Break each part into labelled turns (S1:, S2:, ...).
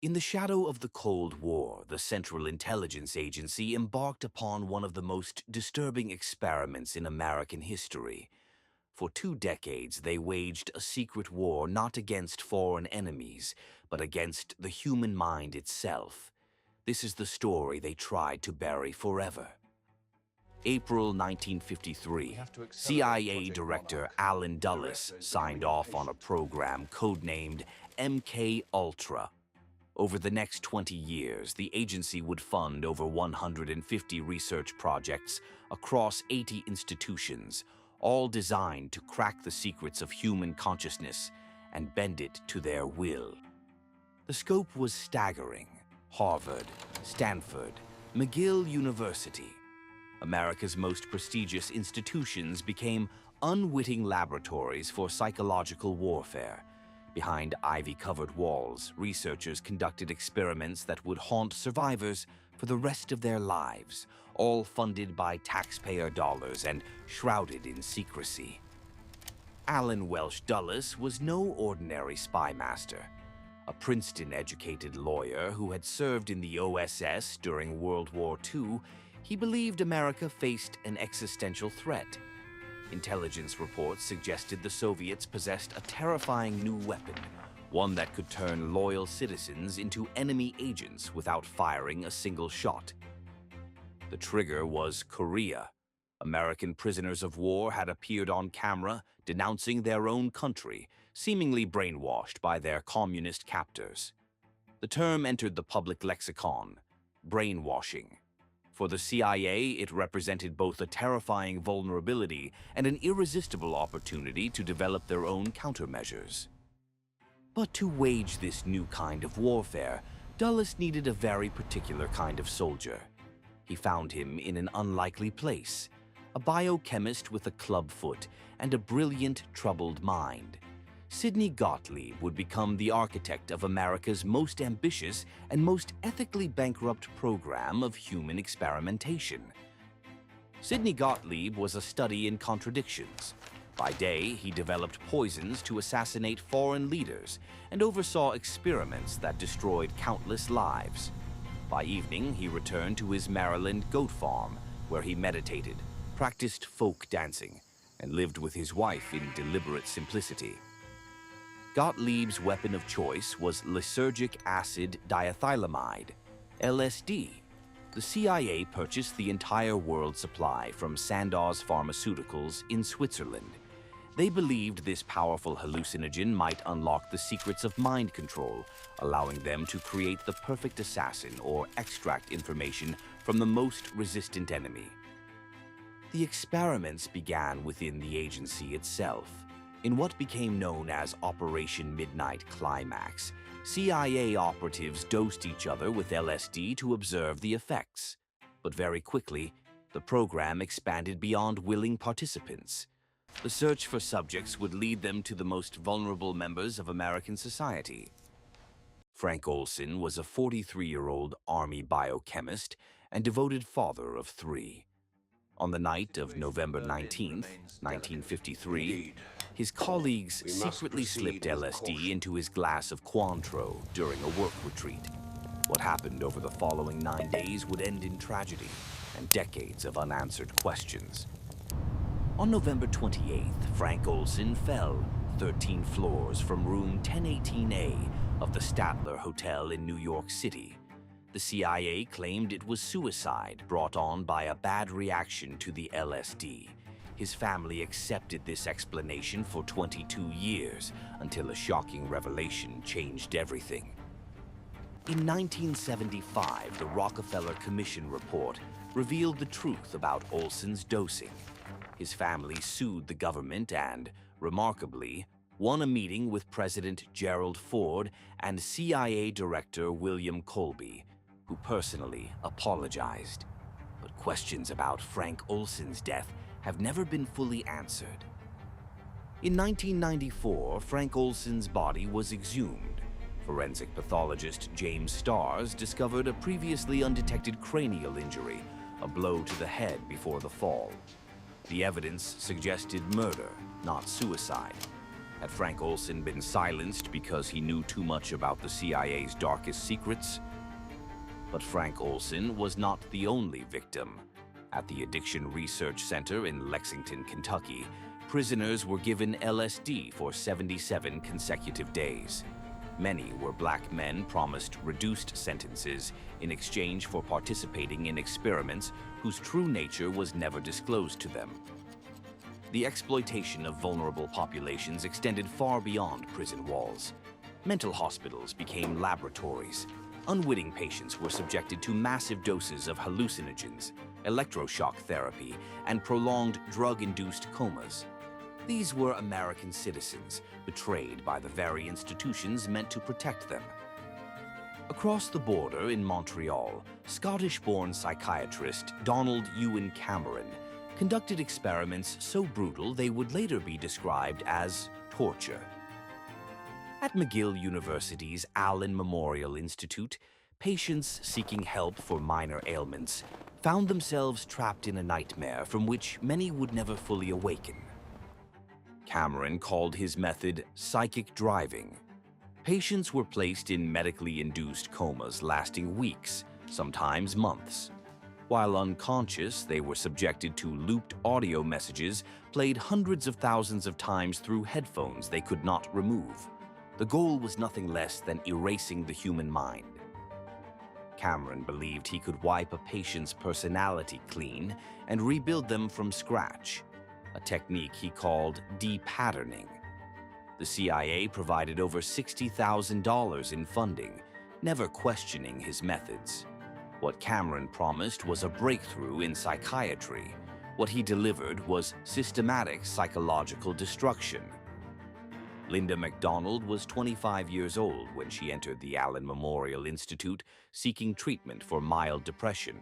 S1: In the shadow of the Cold War, the Central Intelligence Agency embarked upon one of the most disturbing experiments in American history. For 2 decades, they waged a secret war not against foreign enemies, but against the human mind itself. This is the story they tried to bury forever. April 1953, CIA Director Allen Dulles signed off on a program codenamed MK Ultra. Over the next 20 years, the agency would fund over 150 research projects across 80 institutions, all designed to crack the secrets of human consciousness and bend it to their will. The scope was staggering. Harvard, Stanford, McGill University. America's most prestigious institutions became unwitting laboratories for psychological warfare. Behind ivy-covered walls, researchers conducted experiments that would haunt survivors for the rest of their lives, all funded by taxpayer dollars and shrouded in secrecy. Alan Welsh Dulles was no ordinary spy master. A Princeton-educated lawyer who had served in the OSS during World War II, he believed America faced an existential threat. Intelligence reports suggested the Soviets possessed a terrifying new weapon, one that could turn loyal citizens into enemy agents without firing a single shot. The trigger was Korea. American prisoners of war had appeared on camera denouncing their own country, seemingly brainwashed by their communist captors. The term entered the public lexicon: brainwashing. For the CIA, it represented both a terrifying vulnerability and an irresistible opportunity to develop their own countermeasures. But to wage this new kind of warfare, Dulles needed a very particular kind of soldier. He found him in an unlikely place: a biochemist with a club foot and a brilliant, troubled mind. Sidney Gottlieb would become the architect of America's most ambitious and most ethically bankrupt program of human experimentation. Sidney Gottlieb was a study in contradictions. By day, he developed poisons to assassinate foreign leaders and oversaw experiments that destroyed countless lives. By evening, he returned to his Maryland goat farm, where he meditated, practiced folk dancing, and lived with his wife in deliberate simplicity. Gottlieb's weapon of choice was lysergic acid diethylamide, LSD. The CIA purchased the entire world supply from Sandoz Pharmaceuticals in Switzerland. They believed this powerful hallucinogen might unlock the secrets of mind control, allowing them to create the perfect assassin or extract information from the most resistant enemy. The experiments began within the agency itself. In what became known as Operation Midnight Climax, CIA operatives dosed each other with LSD to observe the effects. But very quickly, the program expanded beyond willing participants. The search for subjects would lead them to the most vulnerable members of American society. Frank Olson was a 43-year-old Army biochemist and devoted father of 3. On the night of November 19, 1953, his colleagues secretly slipped LSD into his glass of Cointreau during a work retreat. What happened over the following 9 days would end in tragedy and decades of unanswered questions. On November 28th, Frank Olson fell 13 floors from room 1018A of the Statler Hotel in New York City. The CIA claimed it was suicide brought on by a bad reaction to the LSD. His family accepted this explanation for 22 years until a shocking revelation changed everything. In 1975, the Rockefeller Commission report revealed the truth about Olson's dosing. His family sued the government and, remarkably, won a meeting with President Gerald Ford and CIA Director William Colby, who personally apologized. But questions about Frank Olson's death have never been fully answered. In 1994, Frank Olson's body was exhumed. Forensic pathologist James Starrs discovered a previously undetected cranial injury, a blow to the head before the fall. The evidence suggested murder, not suicide. Had Frank Olson been silenced because he knew too much about the CIA's darkest secrets? But Frank Olson was not the only victim. At the Addiction Research Center in Lexington, Kentucky, prisoners were given LSD for 77 consecutive days. Many were black men promised reduced sentences in exchange for participating in experiments whose true nature was never disclosed to them. The exploitation of vulnerable populations extended far beyond prison walls. Mental hospitals became laboratories. Unwitting patients were subjected to massive doses of hallucinogens, electroshock therapy, and prolonged drug-induced comas. These were American citizens, betrayed by the very institutions meant to protect them. Across the border in Montreal, Scottish-born psychiatrist Donald Ewan Cameron conducted experiments so brutal they would later be described as torture. At McGill University's Allen Memorial Institute, patients seeking help for minor ailments found themselves trapped in a nightmare from which many would never fully awaken. Cameron called his method psychic driving. Patients were placed in medically induced comas lasting weeks, sometimes months. While unconscious, they were subjected to looped audio messages played hundreds of thousands of times through headphones they could not remove. The goal was nothing less than erasing the human mind. Cameron believed he could wipe a patient's personality clean and rebuild them from scratch, a technique he called de-patterning. The CIA provided over $60,000 in funding, never questioning his methods. What Cameron promised was a breakthrough in psychiatry. What he delivered was systematic psychological destruction. Linda McDonald was 25 years old when she entered the Allen Memorial Institute seeking treatment for mild depression.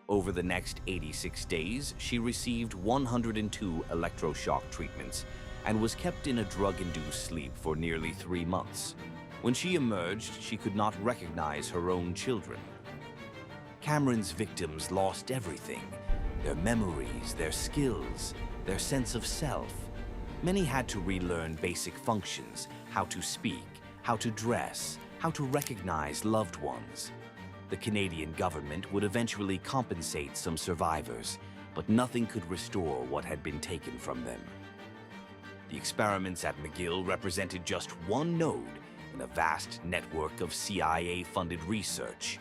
S1: Over the next 86 days, she received 102 electroshock treatments and was kept in a drug-induced sleep for nearly 3 months. When she emerged, she could not recognize her own children. Cameron's victims lost everything: their memories, their skills, their sense of self. Many had to relearn basic functions: how to speak, how to dress, how to recognize loved ones. The Canadian government would eventually compensate some survivors, but nothing could restore what had been taken from them. The experiments at McGill represented just one node in a vast network of CIA-funded research.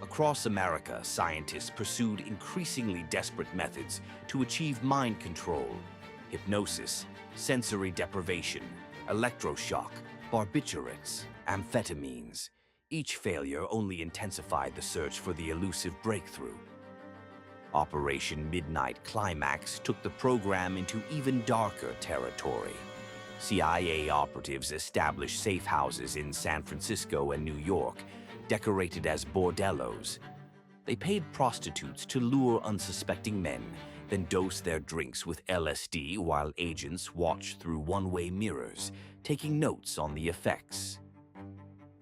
S1: Across America, scientists pursued increasingly desperate methods to achieve mind control: hypnosis, sensory deprivation, electroshock, barbiturates, amphetamines. Each failure only intensified the search for the elusive breakthrough. Operation Midnight Climax took the program into even darker territory. CIA operatives established safe houses in San Francisco and New York, decorated as bordellos. They paid prostitutes to lure unsuspecting men, then dose their drinks with LSD while agents watched through one-way mirrors, taking notes on the effects.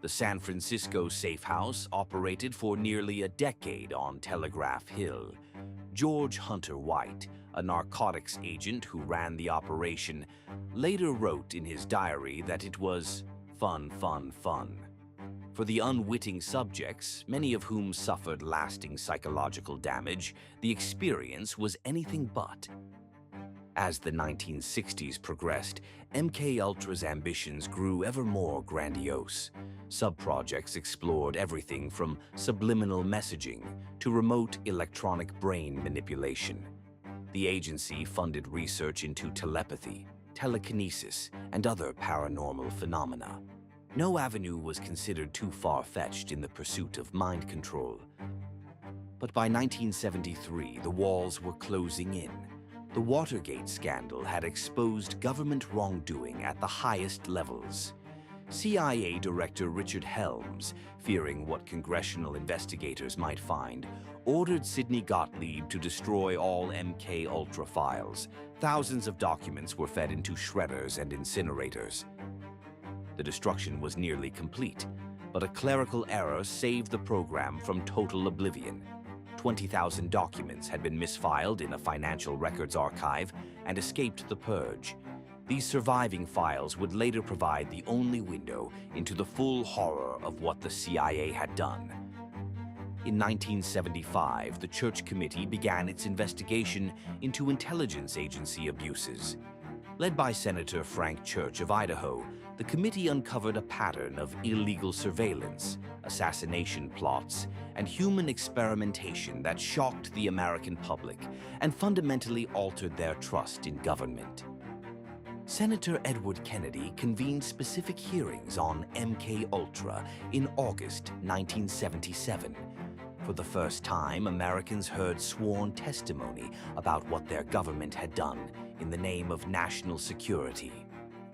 S1: The San Francisco safe house operated for nearly a decade on Telegraph Hill. George Hunter White, a narcotics agent who ran the operation, later wrote in his diary that it was fun, fun, fun. For the unwitting subjects, many of whom suffered lasting psychological damage, the experience was anything but. As the 1960s progressed, MKUltra's ambitions grew ever more grandiose. Sub-projects explored everything from subliminal messaging to remote electronic brain manipulation. The agency funded research into telepathy, telekinesis, and other paranormal phenomena. No avenue was considered too far-fetched in the pursuit of mind control. But by 1973, the walls were closing in. The Watergate scandal had exposed government wrongdoing at the highest levels. CIA Director Richard Helms, fearing what congressional investigators might find, ordered Sidney Gottlieb to destroy all MKUltra files. Thousands of documents were fed into shredders and incinerators. The destruction was nearly complete, but a clerical error saved the program from total oblivion. 20,000 documents had been misfiled in a financial records archive and escaped the purge. These surviving files would later provide the only window into the full horror of what the CIA had done. In 1975, the Church Committee began its investigation into intelligence agency abuses. Led by Senator Frank Church of Idaho, the committee uncovered a pattern of illegal surveillance, assassination plots, and human experimentation that shocked the American public and fundamentally altered their trust in government. Senator Edward Kennedy convened specific hearings on MK-Ultra in August 1977. For the first time, Americans heard sworn testimony about what their government had done in the name of national security.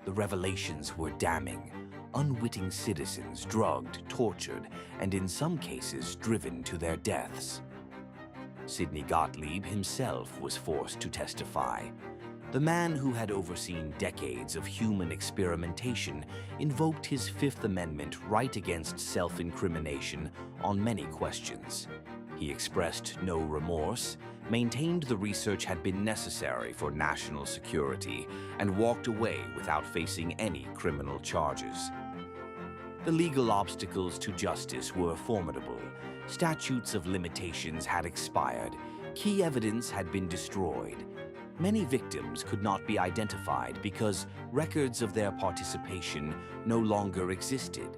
S1: The revelations were damning. Unwitting citizens drugged, tortured, and in some cases driven to their deaths. Sidney Gottlieb himself was forced to testify. The man who had overseen decades of human experimentation invoked his Fifth Amendment right against self-incrimination on many questions. He expressed no remorse, maintained the research had been necessary for national security, and walked away without facing any criminal charges. The legal obstacles to justice were formidable. Statutes of limitations had expired. Key evidence had been destroyed. Many victims could not be identified because records of their participation no longer existed.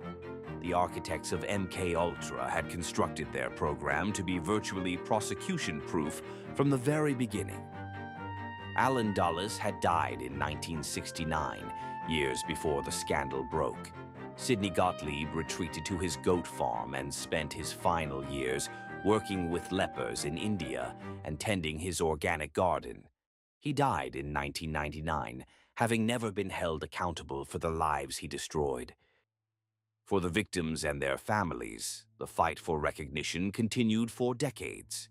S1: The architects of MK-Ultra had constructed their program to be virtually prosecution-proof from the very beginning. Alan Dulles had died in 1969, years before the scandal broke. Sidney Gottlieb retreated to his goat farm and spent his final years working with lepers in India and tending his organic garden. He died in 1999, having never been held accountable for the lives he destroyed. For the victims and their families, the fight for recognition continued for decades.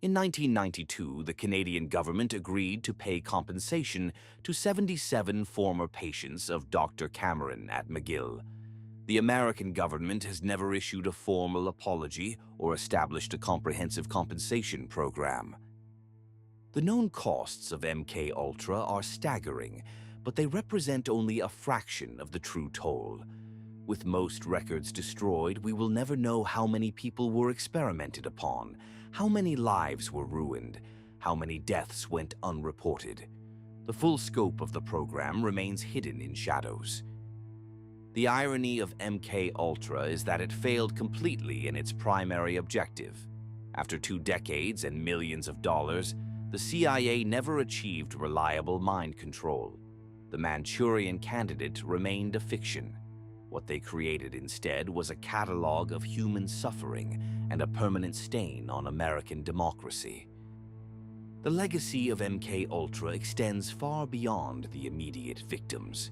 S1: In 1992, the Canadian government agreed to pay compensation to 77 former patients of Dr. Cameron at McGill. The American government has never issued a formal apology or established a comprehensive compensation program. The known costs of MK-Ultra are staggering, but they represent only a fraction of the true toll. With most records destroyed, we will never know how many people were experimented upon, how many lives were ruined, how many deaths went unreported. The full scope of the program remains hidden in shadows. The irony of MK-Ultra is that it failed completely in its primary objective. After 2 decades and millions of dollars, the CIA never achieved reliable mind control. The Manchurian Candidate remained a fiction. What they created instead was a catalog of human suffering and a permanent stain on American democracy. The legacy of MK-Ultra extends far beyond the immediate victims.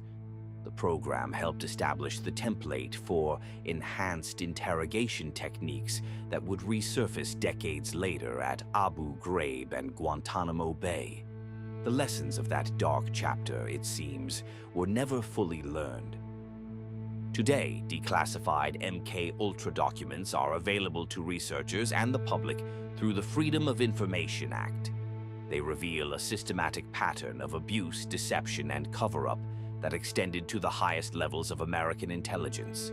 S1: The program helped establish the template for enhanced interrogation techniques that would resurface decades later at Abu Ghraib and Guantanamo Bay. The lessons of that dark chapter, it seems, were never fully learned. Today, declassified MK-Ultra documents are available to researchers and the public through the Freedom of Information Act. They reveal a systematic pattern of abuse, deception, and cover-up that extended to the highest levels of American intelligence.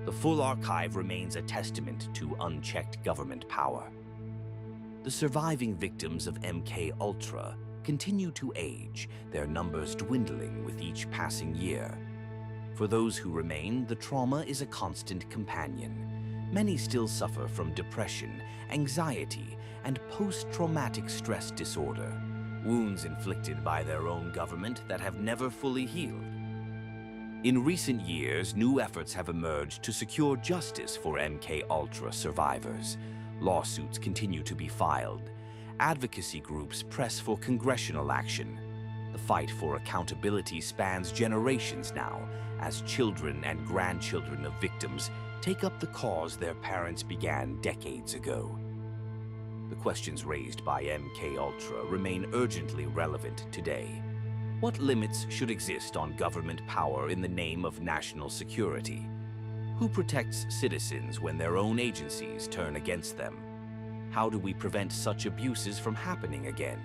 S1: The full archive remains a testament to unchecked government power. The surviving victims of MK-Ultra continue to age, their numbers dwindling with each passing year. For those who remain, the trauma is a constant companion. Many still suffer from depression, anxiety, and post-traumatic stress disorder, wounds inflicted by their own government that have never fully healed. In recent years, new efforts have emerged to secure justice for MK-Ultra survivors. Lawsuits continue to be filed. Advocacy groups press for congressional action. The fight for accountability spans generations now, as children and grandchildren of victims take up the cause their parents began decades ago. The questions raised by MK-Ultra remain urgently relevant today. What limits should exist on government power in the name of national security? Who protects citizens when their own agencies turn against them? How do we prevent such abuses from happening again?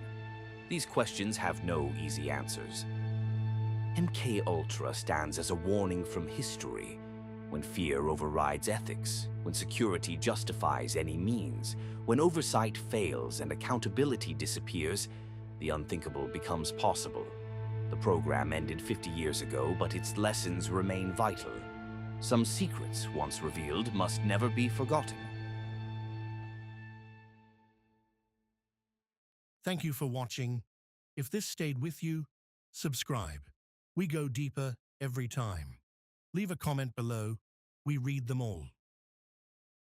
S1: These questions have no easy answers. MK Ultra stands as a warning from history. When fear overrides ethics, when security justifies any means, when oversight fails and accountability disappears, the unthinkable becomes possible. The program ended 50 years ago, but its lessons remain vital. Some secrets, once revealed, must never be forgotten.
S2: Thank you for watching. If this stayed with you, subscribe. We go deeper every time. Leave a comment below. We read them all.